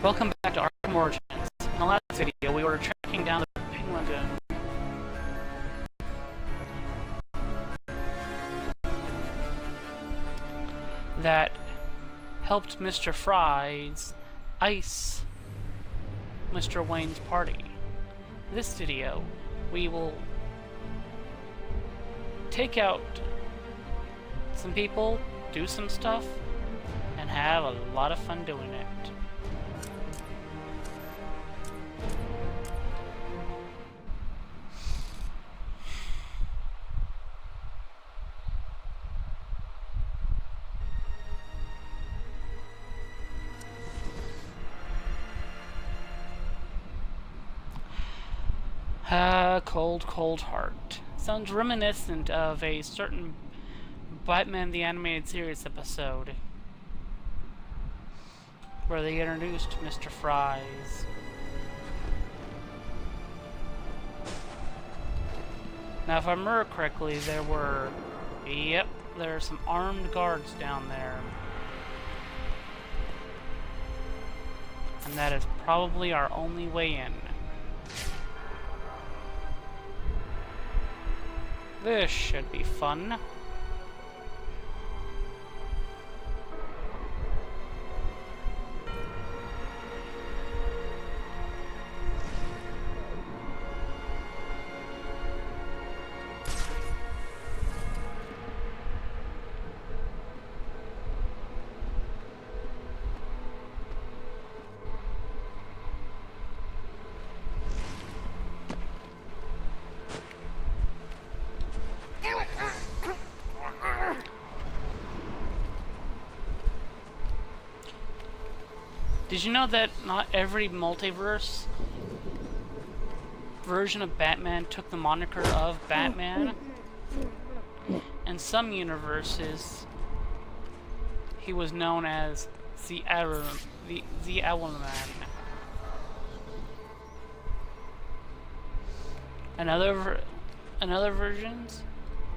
Welcome back to Arkham Origins. In the last video, we were tracking down the penguin that helped Mr. Fry's ice Mr. Wayne's party. In this video, we will take out some people, do some stuff, and have a lot of fun doing it. Cold, cold heart. Sounds reminiscent of a certain Batman the Animated Series episode where they introduced Mr. Fries. Now, if I remember correctly, there are some armed guards down there. And that is probably our only way in. This should be fun. Did you know that not every multiverse version of Batman took the moniker of Batman? In some universes, he was known as the Owlman. In other versions,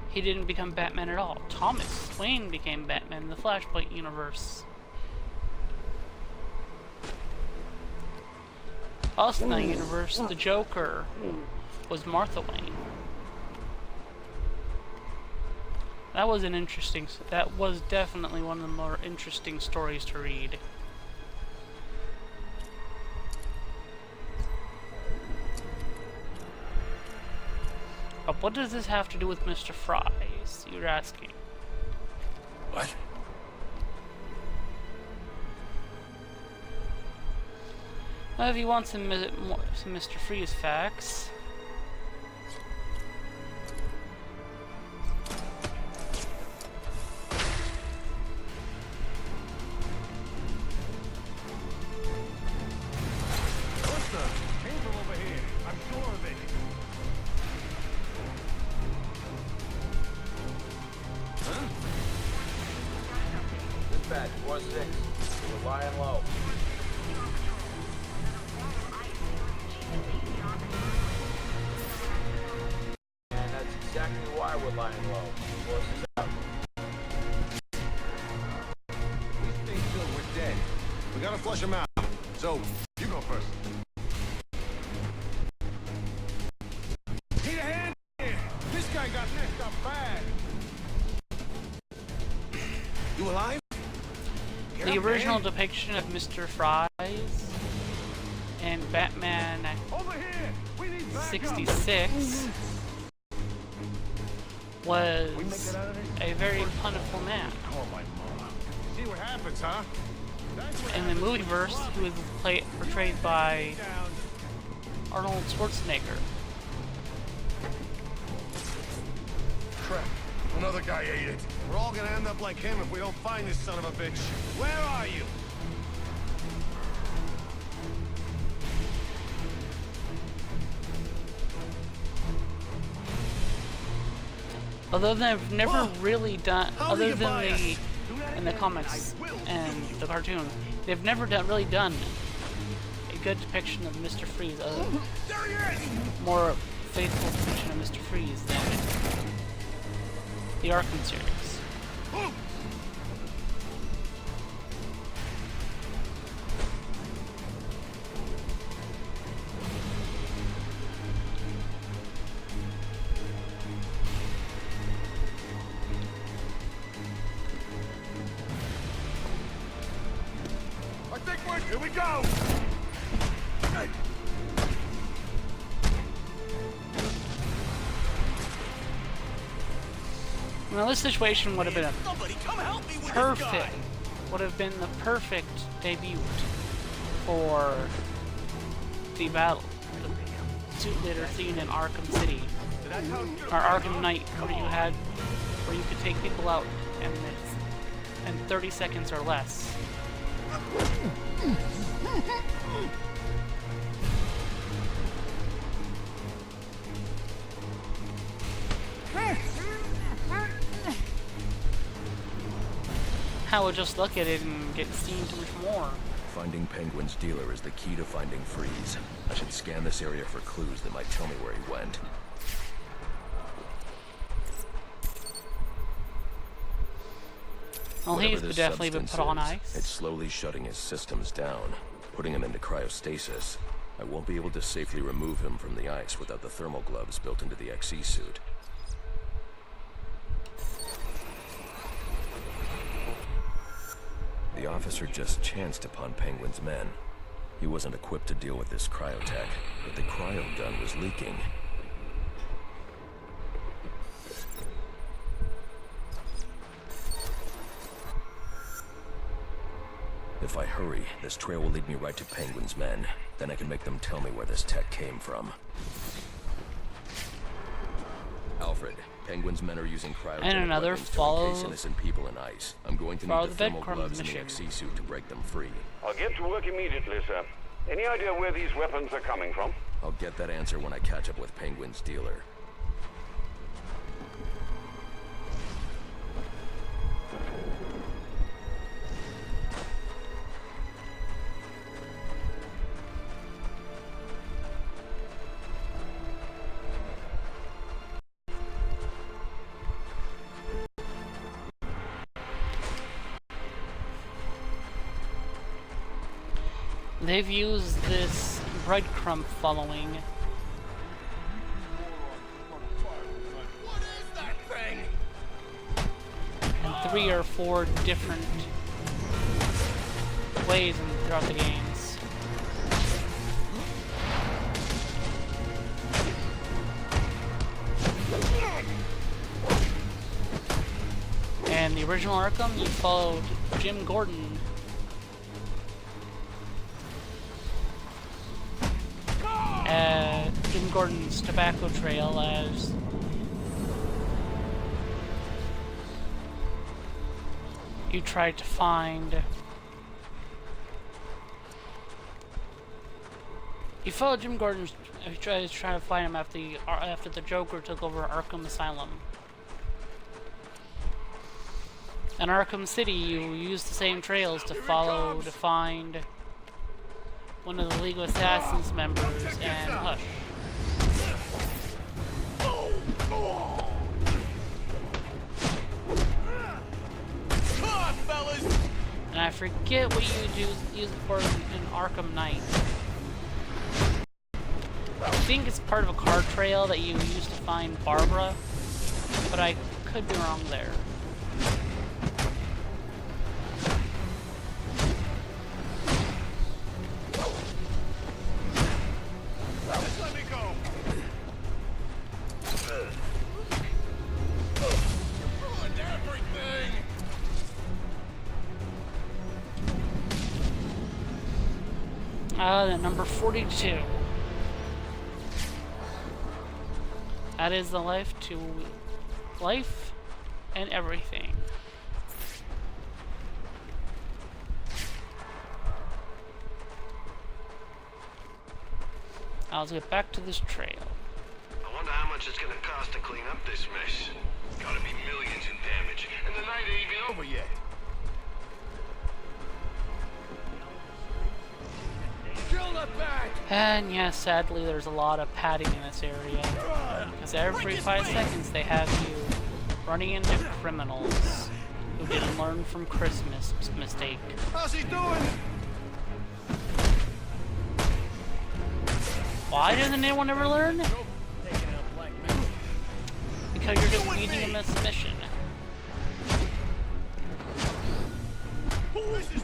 he didn't become Batman at all. Thomas Wayne became Batman in the Flashpoint universe. Also in that universe, the Joker was Martha Wayne. That was definitely one of the more interesting stories to read. But what does this have to do with Mr. Fries, you're asking? What? Well, if you want some Mr. Freeze facts. Came from over here. I'm sure of it. Huh? Dispatch 4-6. We're lying low. And that's exactly why we're lying low. Forces out. We think so, we're dead. We gotta flush them out. So, you go first. Need a hand here. This guy got messed up bad. You alive? The original depiction of Mr. Fries in Batman Over here. We need backup. 66 was a very plentiful man. Oh my mom. See what happens, huh? In the movieverse, he was portrayed by Arnold Schwarzenegger. Crap. Another guy ate it. We're all gonna end up like him if we don't find this son of a bitch. Where are you? Although they've never really done, other than in the comics and the cartoons, they've never really done a good depiction of Mr. Freeze, a more faithful depiction of Mr. Freeze than the Arkham series. Here we go! Now this situation would have been Somebody come help me with this perfect. guy! Would have been the perfect debut for the battle, the suit later seen in Arkham City, or Arkham Knight, where you could take people out in 30 seconds or less. I would just look at it and get seen too much more. Finding Penguin's dealer is the key to finding Freeze. I should scan this area for clues that might tell me where he went. Well, Whatever he's this definitely been substance put on is, ice. It's slowly shutting his systems down, putting him into cryostasis. I won't be able to safely remove him from the ice without the thermal gloves built into the XE suit. The officer just chanced upon Penguin's men. He wasn't equipped to deal with this cryotech, but the cryo gun was leaking. If I hurry, this trail will lead me right to Penguin's men. Then I can make them tell me where this tech came from. Alfred, Penguin's men are using cryogenic And another weapons to follow- encase innocent people in ice. I'm going to follow need the the thermal breadcrumbs gloves in the mission. XE suit to break them free. I'll get to work immediately, sir. Any idea where these weapons are coming from? I'll get that answer when I catch up with Penguin's dealer. They've used this breadcrumb following What is that thing? in 3 or 4 different ways throughout the games. And the original Arkham, you followed Jim Gordon. Jim Gordon's tobacco trail as you tried to find. You followed Jim Gordon's. You tried to find him after the Joker took over Arkham Asylum. In Arkham City, you used the same trails to follow to find one of the League of Assassins members and Hush. Come on, fellas! And I forget what you use it for in Arkham Knight. I think it's part of a car trail that you used to find Barbara, but I could be wrong there. Just let me go! Ruined everything! The number 42. That is the life and everything. Now let's get back to this trail. I wonder how much it's gonna cost to clean up this mess. Gotta be millions in damage, and the night ain't even over yet. Kill the bat! And yeah, sadly there's a lot of padding in this area. Because every 5 seconds they have you running into criminals who didn't learn from Christmas' mistake. How's he doing? Why doesn't anyone ever learn? Taking out black men. Because you're just feeding him a mission. This is...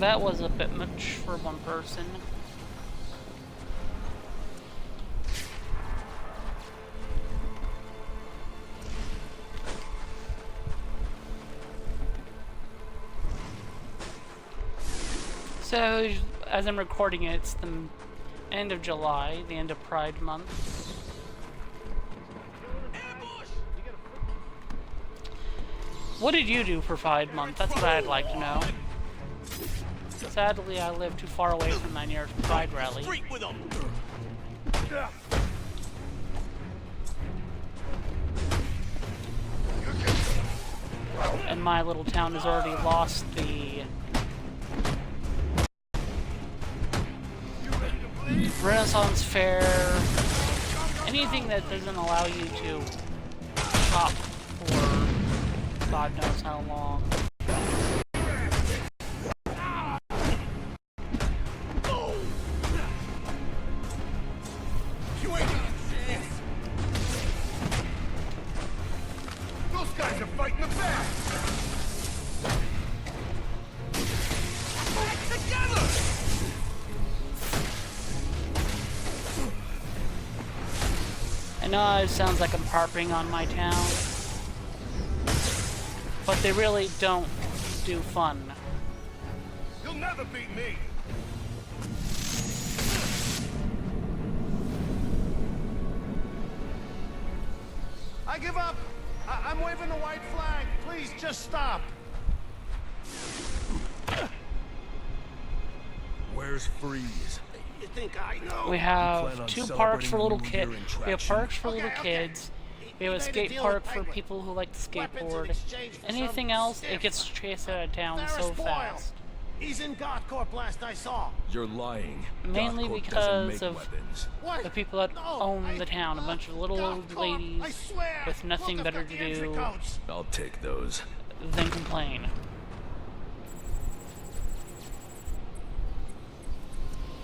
that was a bit much for one person. So, as I'm recording it, it's the end of July, the end of Pride Month. What did you do for Pride Month? That's what I'd like to know. Sadly, I live too far away from my nearest Pride rally. And my little town has already lost the Renaissance Fair. Anything that doesn't allow you to shop for God knows how long. You ain't got a chance. Those guys are fighting the back. Back together. I know it sounds like I'm harping on my town, but they really don't do fun. You'll never beat me. I give up. I'm waving the white flag. Please, just stop. Where's Freeze? You think I know? We have two parks for little kids. We have parks for little kids. We have a skate park for people who like to skateboard. Anything else, it gets chased out of town so fast. He's in Godcorp last I saw. You're lying. Mainly Gothcorp because doesn't of make weapons. What? the people that No, own the town. A bunch of little old Godcorp, ladies I swear. with nothing Look, better I've to got the entry do codes. I'll take those. than complain.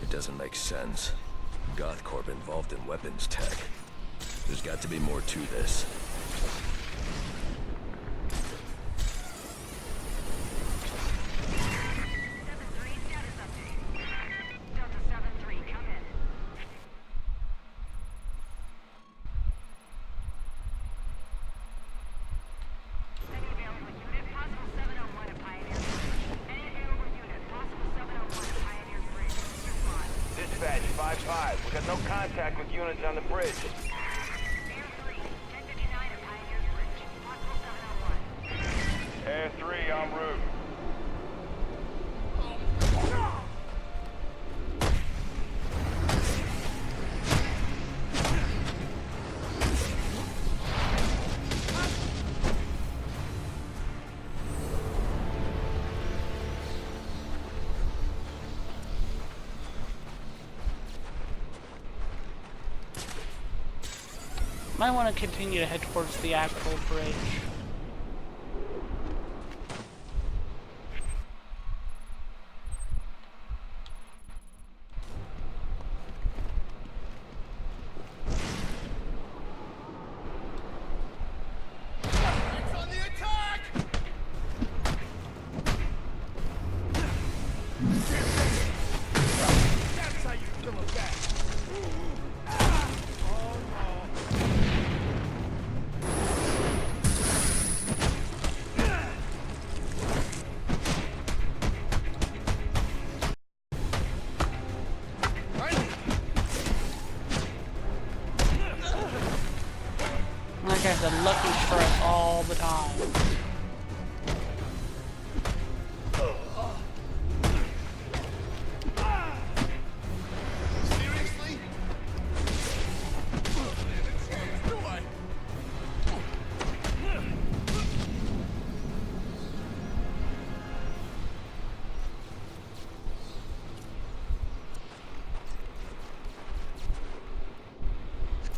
It doesn't make sense. Gothcorp involved in weapons tech. There's got to be more to this. Dispatch 5-5. We got no contact with units on the bridge. Air 3 en route. Might want to continue to head towards the actual bridge. It's on the attack! That's how you kill a bat. Oh no. Like I said, lucky strike all the time. Seriously? Do I?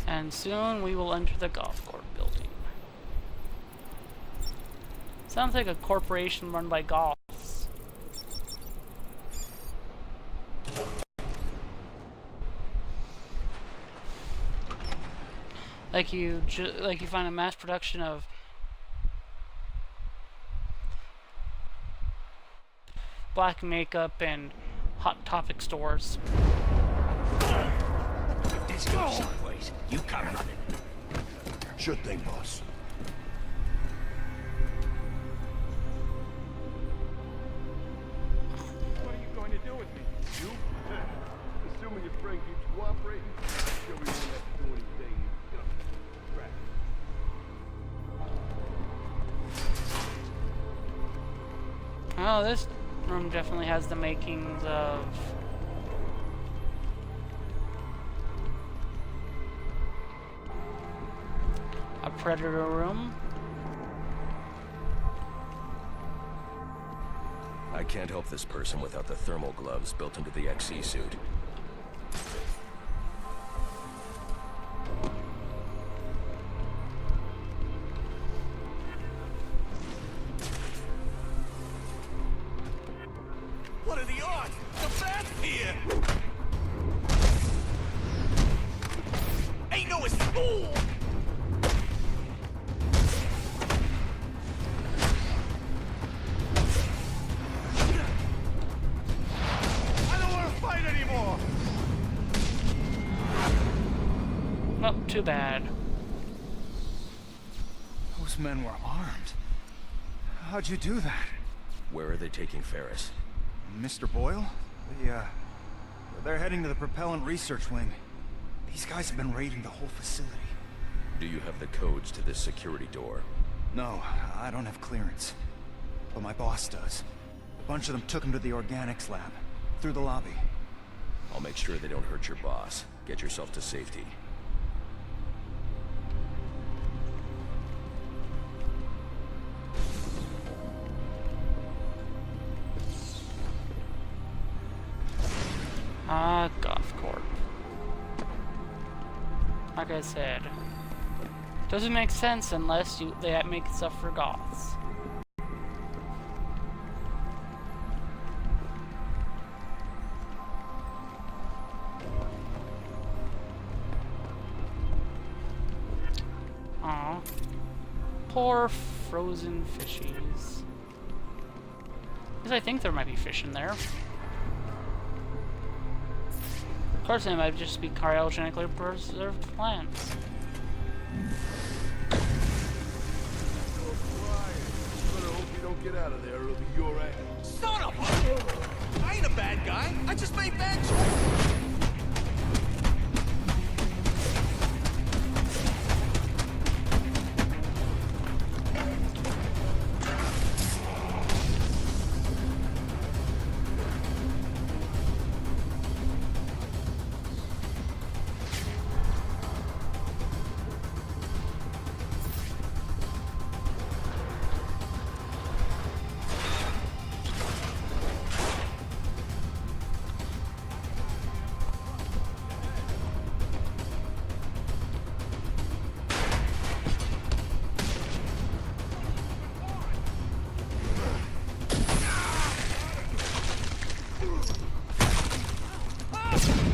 And soon we will enter the Gothcorp building. Sounds like a corporation run by goths. Like you find a mass production of black makeup and Hot Topic stores. If this goes sideways, you come running. Sure thing, boss. What are you going to do with me? You? Assuming your friend keeps cooperating, sure we won't have to do anything. You know, right. Oh, this room definitely has the makings of a Predator room. I can't help this person without the thermal gloves built into the XE suit. What are the odds? The bat's here! Ain't no school! I don't want to fight anymore! Well, too bad. Those men were armed. How'd you do that? Where are they taking Ferris? Mr. Boyle? They're heading to the propellant research wing. These guys have been raiding the whole facility. Do you have the codes to this security door? No, I don't have clearance. But my boss does. A bunch of them took him to the organics lab. Through the lobby. I'll make sure they don't hurt your boss. Get yourself to safety. Golf court. Like I said, doesn't make sense unless they make stuff for goths. Aw, poor frozen fishies. Because I think there might be fish in there. Of course, they might just be cryogenically preserved plants. Better hope you don't get out of there, or it'll be your ass. Son of a... I ain't a bad guy. I just made bad choices.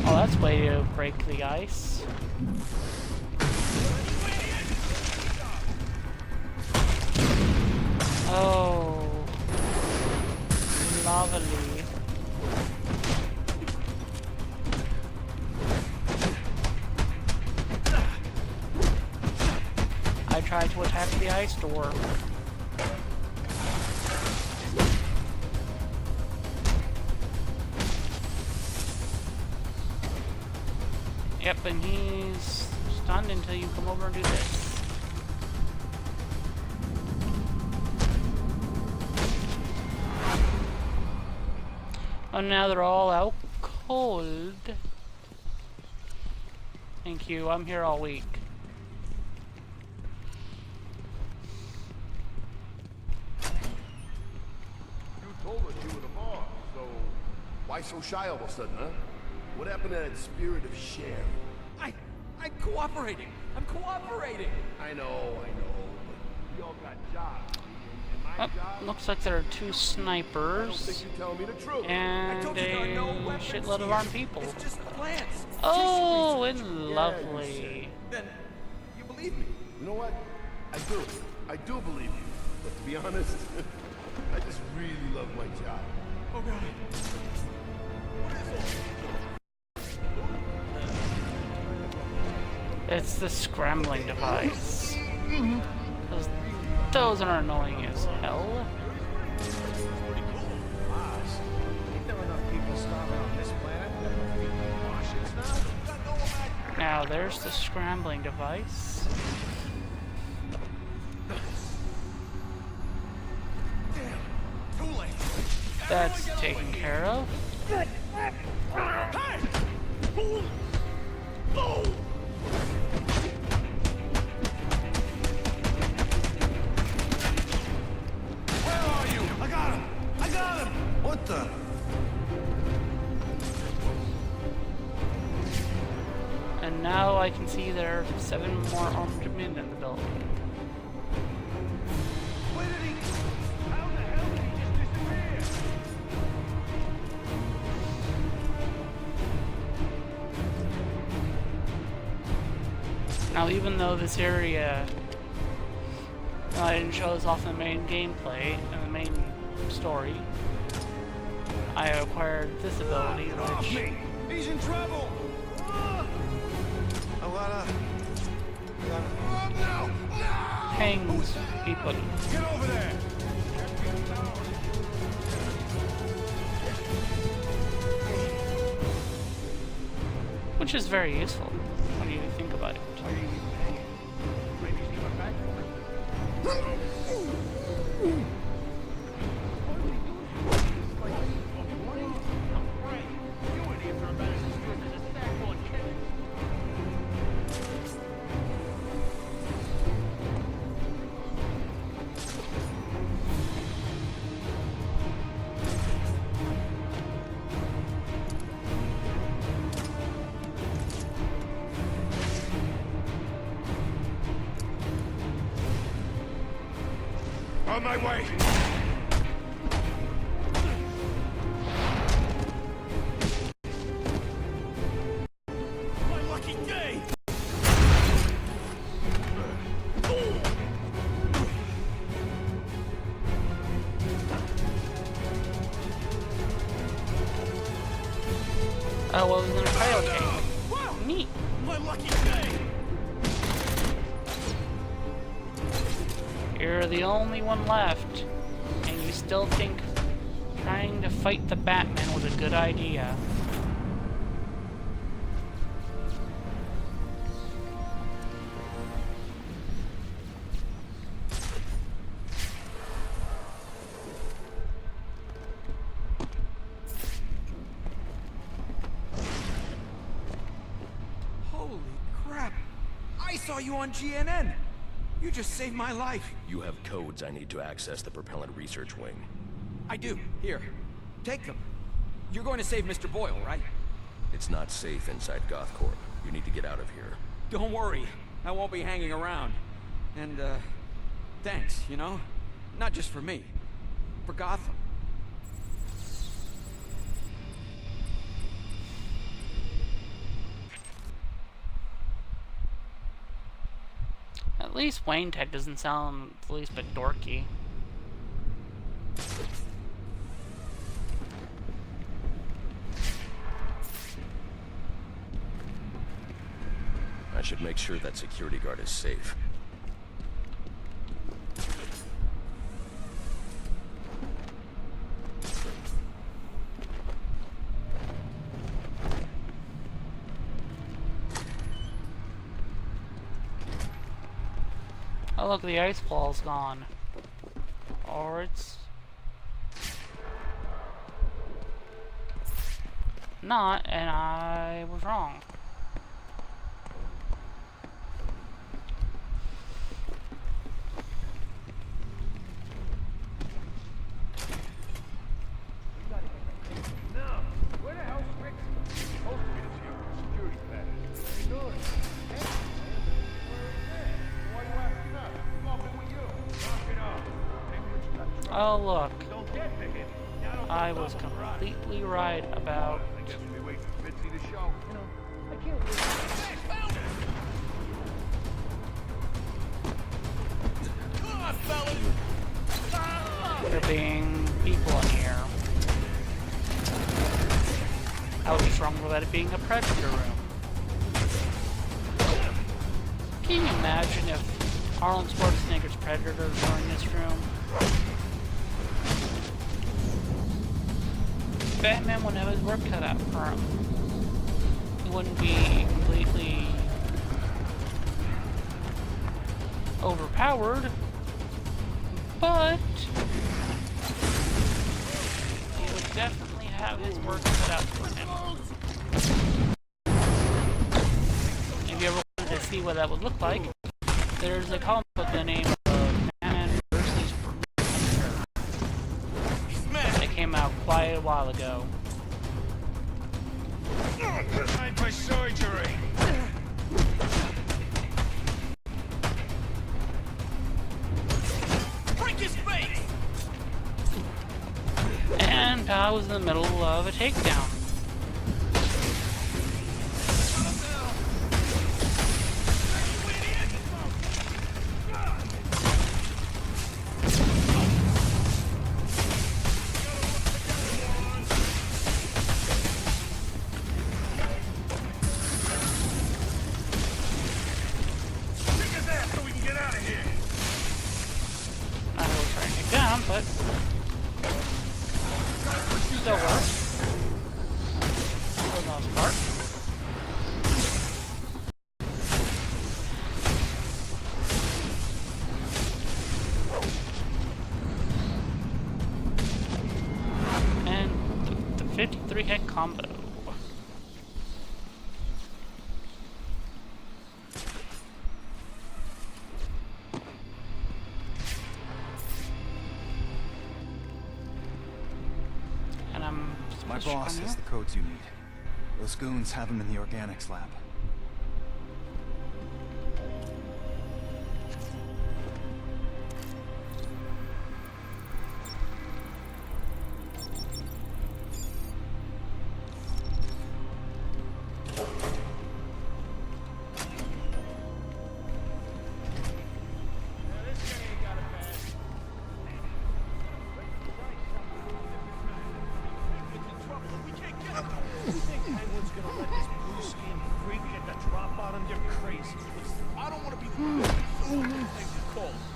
Oh, that's a way to break the ice. Oh, lovely. I tried to attack the ice door. Yep, and he's stunned until you come over and do this. Oh, now they're all out cold. Thank you, I'm here all week. You told us you were the boss, so why so shy all of a sudden, huh? What happened to that spirit of sharing? I'm cooperating. I'm cooperating. I know, but we all got jobs. And my job, Looks like there are two I don't snipers think you're telling me the truth. and told you there are no a weapons shitload of here. armed people. It's just plants. Oh, Tissue research. and lovely. Then you believe me? You know what? I do believe you. But to be honest, I just really love my job. Oh god. It's the scrambling device. Those are annoying as hell. Now there's the scrambling device. That's taken care of. What the? And now I can see there are 7 more armed men in the building. Where did he? How the hell did he just disappear? Now, even though this area didn't show us off the main gameplay and the main story, I acquired this ability, which He's in trouble. I gotta. No! hangs people. Get over there! Which is very useful when you think about it. On my way! My lucky day! Oh, well, it was in a cryo tank. Neat. My lucky day! You're the only one left, and you still think trying to fight the Batman was a good idea. Holy crap! I saw you on GNN! You just saved my life. You have codes I need to access the propellant research wing. I do. Here. Take them. You're going to save Mr. Boyle, right? It's not safe inside GothCorp. You need to get out of here. Don't worry. I won't be hanging around. And, thanks, you know? Not just for me. For Gotham. At least Wayne Tech doesn't sound the least bit dorky. I should make sure that security guard is safe. Oh look, the ice wall's gone. Or it's not, and I was wrong. Oh look, I was completely right about... there being people in here. about it being a Predator room. Can you imagine if Arnold Schwarzenegger's Predator were in this room? Batman wouldn't have his work cut out for him. He wouldn't be completely overpowered, but he would definitely have his work cut out for him. If you ever wanted to see what that would look like, there's a comic book by the name of Batman vs. Predator that came out quite a while ago. Time for surgery. Break his face. And I was in the middle of a takedown. But still works for the most part. And the 53 hit combo. My boss has the codes you need. Those goons have them in the organics lab.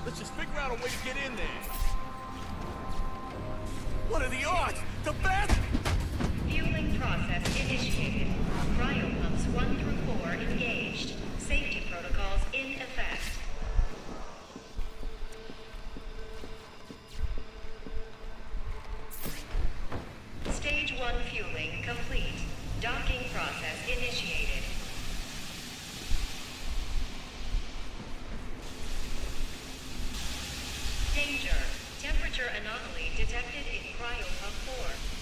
Let's just figure out a way to get in there. What are the odds? The best? Fueling process initiated. Cryo pumps 1 through 4 engaged. Safety protocols in effect. Stage 1 fueling complete. Docking process initiated. Danger. Temperature anomaly detected in cryo pump 4.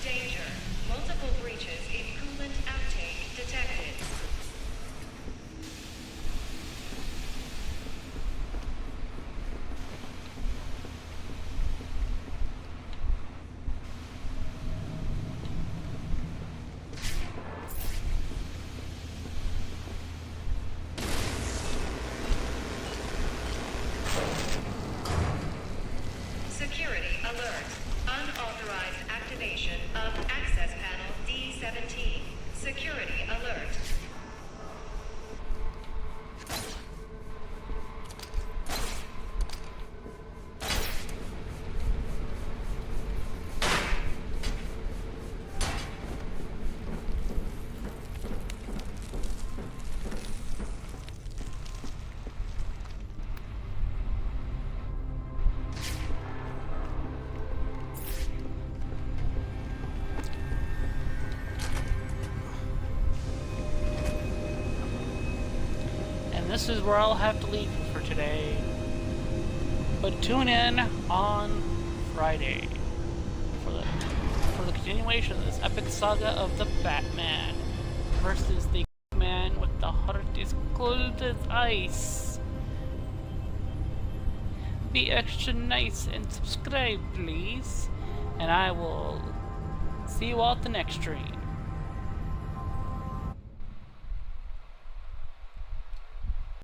Danger. Multiple breaches in coolant outtake detected. Security alert. Unauthorized activation of access panel D17. Security alert. This is where I'll have to leave you for today. But tune in on Friday for the continuation of this epic saga of the Batman versus the man with the heart as cold as ice. Be extra nice and subscribe, please. And I will see you all at the next stream.